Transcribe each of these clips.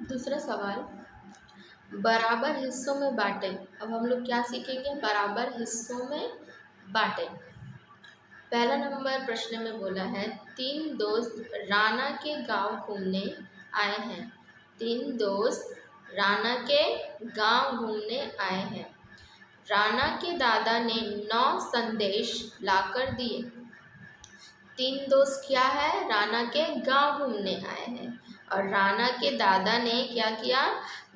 दूसरा सवाल, बराबर हिस्सों में बांटे। अब हम लोग क्या सीखेंगे, बराबर हिस्सों में बांटे। पहला नंबर प्रश्न में बोला है, 3 दोस्त राना के गांव घूमने आए हैं। 3 दोस्त राना के गांव घूमने आए हैं। राना के दादा ने 9 संदेश लाकर दिए। 3 दोस्त क्या है, राना के गांव घूमने आए हैं और राना के दादा ने क्या किया,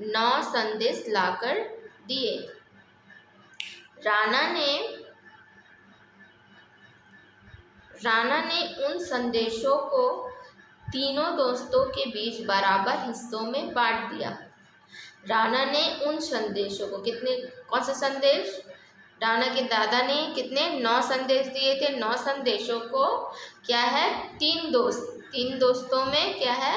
9 संदेश लाकर दिए। राना ने उन संदेशों को तीनों दोस्तों के बीच बराबर हिस्सों में बांट दिया। राना ने उन संदेशों को कौन से संदेश, राना के दादा ने कितने 9 संदेश दिए थे। 9 संदेशों को क्या है, 3 दोस्तों में क्या है,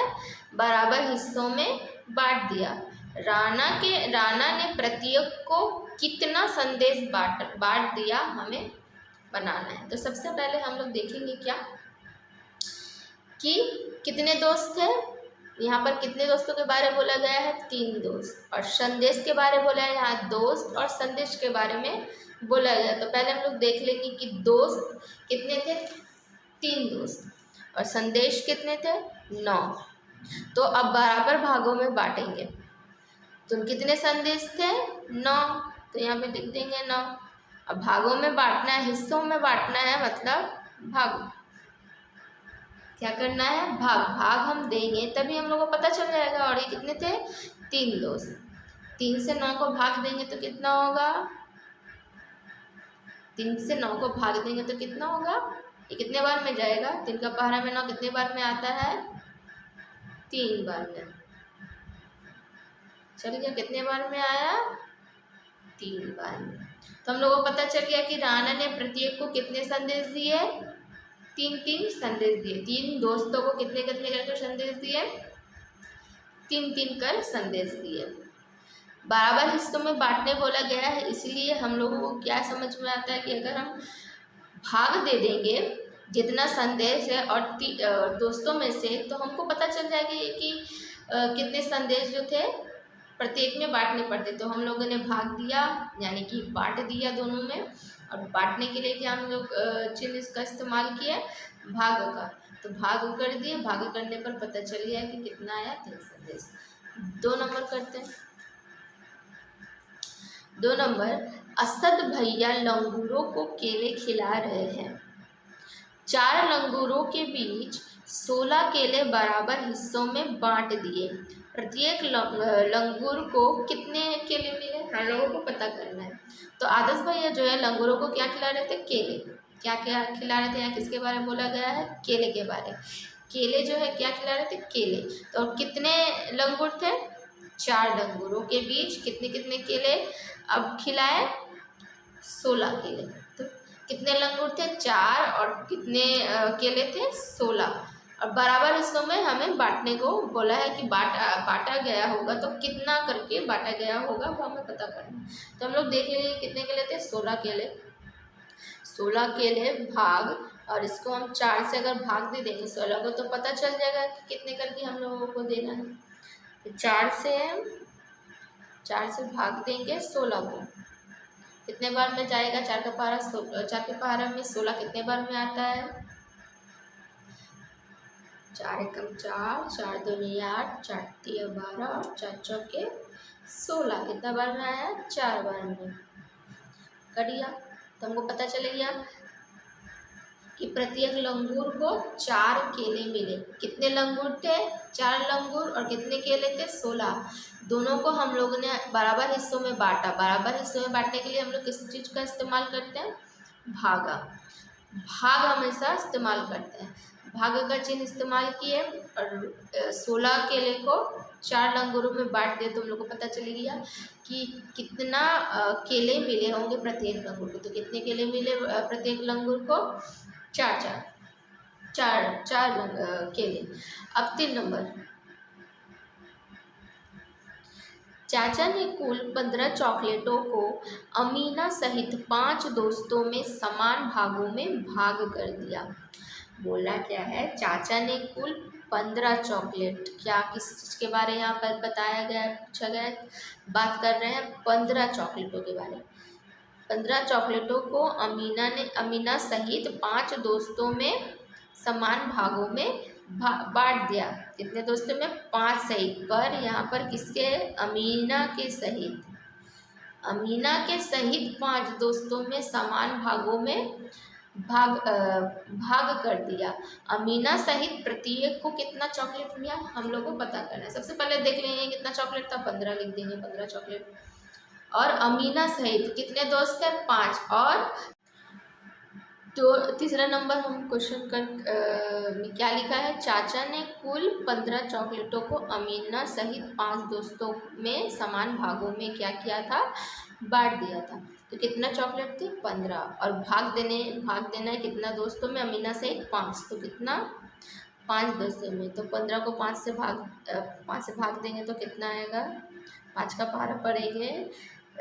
बराबर हिस्सों में बांट दिया। राना ने प्रत्येक को कितना संदेश बांट दिया, हमें बनाना है। तो सबसे पहले हम लोग देखेंगे क्या कि कितने दोस्त थे। यहाँ पर कितने दोस्तों के बारे में बोला गया है, 3 दोस्त, और संदेश के बारे में बोला है, यहाँ दोस्त और संदेश के बारे में बोला गया। तो पहले हम लोग देख लेंगे कि दोस्त कितने थे, 3 दोस्त, और संदेश कितने थे, 9। तो अब बराबर भागों में बांटेंगे। तो कितने संदेश थे, 9, तो यहाँ पे लिख देंगे 9। अब भागों में बांटना है, हिस्सों में बांटना है, मतलब भाग, क्या करना है, भाग हम देंगे तभी हम लोग को पता चल जाएगा। और ये कितने थे, 3 दोस्त। 3 से 9 को भाग देंगे तो कितना होगा, 3 से 9 को भाग देंगे तो कितना होगा, ये कितने बार में जाएगा, 3 का पहाड़ा में 9 कितने बार में आता है, 3 बार में। चलिए कितने बार में आया, 3 बार में। तो हम लोगों को पता चल गया कि राना ने प्रत्येक को कितने संदेश दिए, 3 संदेश दिए। 3 दोस्तों को कितने करके संदेश दिए, 3 कर संदेश दिए। बराबर हिस्सों में बांटने बोला गया है, इसलिए हम लोगों को क्या समझ में आता है कि अगर हम भाग दे देंगे जितना संदेश है और दोस्तों में से, तो हमको पता चल जाएगा कि कितने संदेश जो थे प्रत्येक में बांटने पड़ते। तो हम लोगों ने भाग दिया, यानी कि बांट दिया दोनों में। और बांटने के लिए क्या हम लोग चिन्ह इसका इस्तेमाल किया, भाग का। तो भाग कर दिए, भाग करने पर पता चल गया कि कितना आया, 3 संदेश। 2 नंबर करते हैं। 2 नंबर, असद भैया लंगूरों को केले खिला रहे हैं। 4 लंगूरों के बीच 16 केले बराबर हिस्सों में बांट दिए। प्रत्येक लंगूर को कितने केले मिले, हम लोगों को पता करना है। तो आदर्श भैया जो है लंगूरों को क्या खिला रहे थे, केले। क्या खिला रहे थे, यहाँ किसके बारे में बोला गया है, केले के बारे। केले जो है क्या खिला रहे थे, केले। तो कितने लंगूर थे, 4 लंगूरों के बीच कितने केले अब खिलाए, 16 केले। तो कितने लंगूर थे, 4, और कितने केले थे, 16। और बराबर हिस्सों में हमें बांटने को बोला है कि बांटा गया होगा, तो कितना करके बांटा गया होगा वो हमें पता करना है। तो हम लोग देख लेंगे कितने केले थे, 16 केले। 16 केले भाग, और इसको हम 4 से अगर भाग दे देंगे 16 को, तो पता चल जाएगा कि कितने करके हम लोगों को देना है। तो 4 से भाग देंगे 16 को, कितने बार में जाएगा, 4 का पहाड़ा में 16 कितने बार में आता है, 4 एकम 4, 4 दूनी 8, 4 तिया 12 और 4 चौके 16, कितना बार में आया, 4 बार में। कर दिया तो हमको पता चलेगा कि प्रत्येक लंगूर को 4 केले मिले। कितने लंगूर थे, 4 लंगूर, और कितने केले थे, 16। दोनों को हम लोगों ने बराबर हिस्सों में बांटा। बराबर हिस्सों में बांटने के लिए हम लोग किस चीज़ का इस्तेमाल करते हैं, भागा। भाग हमेशा इस्तेमाल करते हैं, भाग का चिन्ह इस्तेमाल किए, और 16 केले को 4 लंगूरों में बांट दिए। तो हम लोग को पता चल गया कि कितना केले मिले होंगे प्रत्येक लंगूर को। तो कितने केले मिले प्रत्येक लंगूर को, 4 केले। अब 3 नंबर, चाचा ने कुल 15 चॉकलेटों को अमीना सहित 5 दोस्तों में समान भागों में भाग कर दिया। बोला क्या है, चाचा ने कुल 15 चॉकलेट, क्या किस चीज़ के बारे यहाँ पर बताया गया है, पूछा गया है, बात कर रहे हैं 15 चॉकलेटों के बारे में। 15 चॉकलेटों को अमीना सहित 5 दोस्तों में समान भागों में बांट दिया। कितने दोस्तों में? 5 सहित, पर यहाँ पर किसके? अमीना के सहित। अमीना के सहित 5 दोस्तों में समान भागों में भाग कर दिया। अमीना सहित प्रत्येक को कितना चॉकलेट मिला, हम लोग को पता करना है। सबसे पहले देख लेंगे कितना चॉकलेट था, 15 लिख देंगे, 15 चॉकलेट। और अमीना सहित कितने दोस्त थे? 5। और तो तीसरा नंबर हम क्वेश्चन कर क्या लिखा है, चाचा ने कुल 15 चॉकलेटों को अमीना सहित 5 दोस्तों में समान भागों में क्या किया था? बांट दिया था। तो कितना चॉकलेट थे? 15। और भाग देना है कितना दोस्तों में? अमीना सहित 5। तो कितना? 5 दोस्तों में। तो 15 को 5 से भाग देंगे तो कितना आएगा? 5 का पारा पड़ेंगे,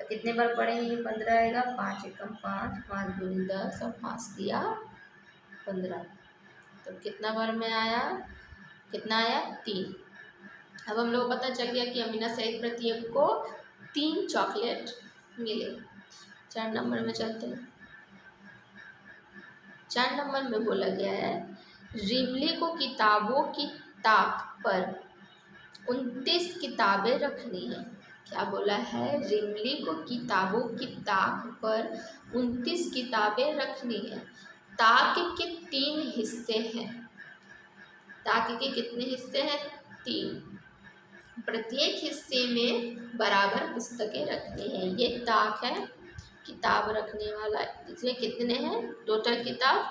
कितने बार पढ़ेंगे? 15 आएगा, 5 एकम 5, 5 दूनी 10 और 5 दिया 15। तो कितना बार में आया? कितना आया? 3। अब हम लोग को पता चल गया कि अमीना सहित प्रत्येक को 3 चॉकलेट मिले। 4 नंबर में चलते हैं। 4 नंबर में बोला गया है, रिमली को किताबों की ताक पर 29 किताबें रखनी है। क्या बोला है? रिमली को किताबों की ताक पर 29 किताबें रखनी है। ताक के 3 हिस्से हैं। ताक के कितने हिस्से हैं? 3। प्रत्येक हिस्से में बराबर पुस्तकें रखनी है। ये ताक है, किताब रखने वाला। इसमें कितने हैं टोटल किताब?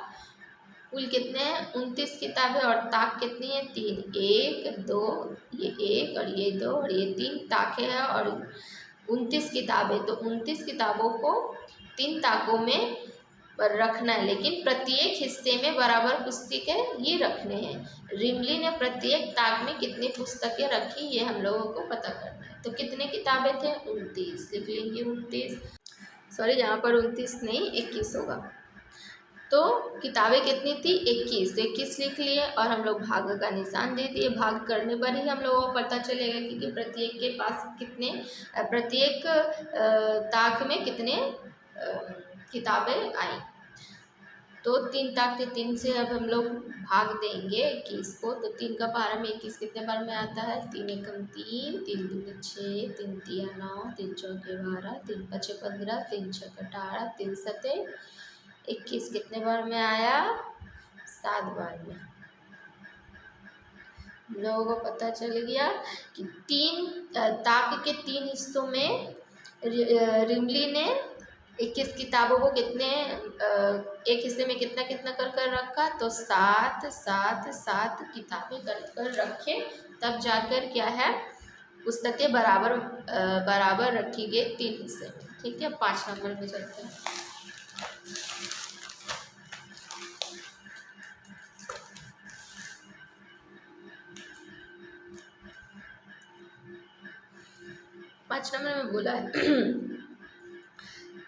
कुल कितने हैं? 29 किताबें। और ताक कितनी है? 3। 1 2, ये 1 और ये 2 और ये 3 ताकें हैं और 29 किताबें। तो 29 किताबों को 3 ताकों में रखना है, लेकिन प्रत्येक हिस्से में बराबर पुस्तकें ये रखने हैं। रिमली ने प्रत्येक ताक में कितनी पुस्तकें रखी, ये हम लोगों को पता करना है। तो कितने किताबें थे? 29। लिख लेंगे 29। सॉरी, यहाँ पर 29 नहीं, 21 होगा। तो किताबें कितनी थी? 21। तो 21 लिख लिए और हम लोग भाग का निशान दे दिए। भाग करने पर ही हम लोगों को पता चलेगा कि प्रत्येक के पास कितने, प्रत्येक ताक में कितने किताबें आई। तो 3 ताक थे, 3 से अब हम लोग भाग देंगे 21 को। तो 3 का पारा में 21 कितने बार में आता है? 3 एकम 3, 3 दूनी 6, 3 तिया 9, 3 चौके 12, 3 पचे 15, 3 छक 18, 3 सते 21। कितने बार में आया? 7 बार में। लोगों को पता चल गया कि 3 ताक के 3 हिस्सों में रिमली ने 21 किताबों को कितने एक हिस्से में कितना कितना कर कर रखा? तो 7 7 7 किताबें कर कर रखे, तब जाकर क्या है, पुस्तकें बराबर रखी गई 3 हिस्से में। ठीक है, 5 नंबर में चलते हैं। पाँच नंबर में बोला है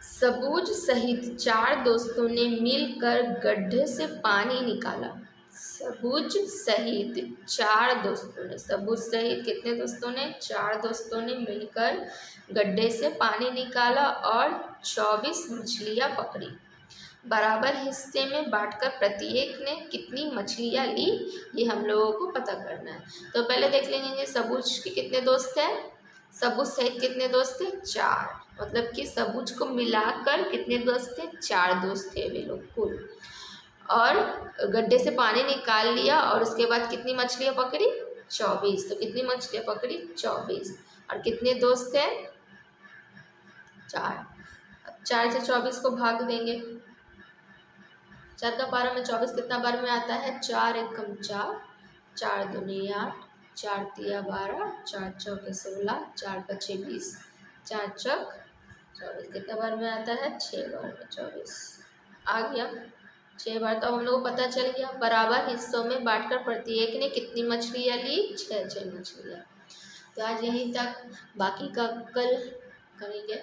सबूज सहित 4 दोस्तों ने मिलकर गड्ढे से पानी निकाला। सबूज सहित 4 दोस्तों ने, सबूज सहित कितने दोस्तों ने? 4 दोस्तों ने मिलकर गड्ढे से पानी निकाला और 24 मछलियाँ पकड़ी। बराबर हिस्से में बांटकर प्रत्येक ने कितनी मछलियाँ ली, ये हम लोगों को पता करना है। तो पहले देख लेंगे सबूज के कितने दोस्त हैं। सबूज सहित कितने दोस्त थे? 4। मतलब कि सबूज को मिलाकर कितने दोस्त थे? 4 दोस्त थे वे लोग कुल। और गड्ढे से पानी निकाल लिया और उसके बाद कितनी मछलियाँ पकड़ी? 24। तो कितनी मछलियाँ पकड़ी? 24। और कितने दोस्त थे? 4। अब 4 से 24 को भाग देंगे। 4 का पारा में 24 कितना बार में आता है? 4 एकम 4, 4 दूनी 8, 4 तिया 12, 4 चौके 16, 4 पचे 20, 4 चौक 24। कितना बार में आता है? 6 बार में 24 आ गया। 6 बार। तो हम लोग को पता चल गया बराबर हिस्सों में बांटकर प्रत्येक ने कितनी मछलियाँ ली? 6 मछलियाँ। तो आज यहीं तक, बाकी का कल करेंगे।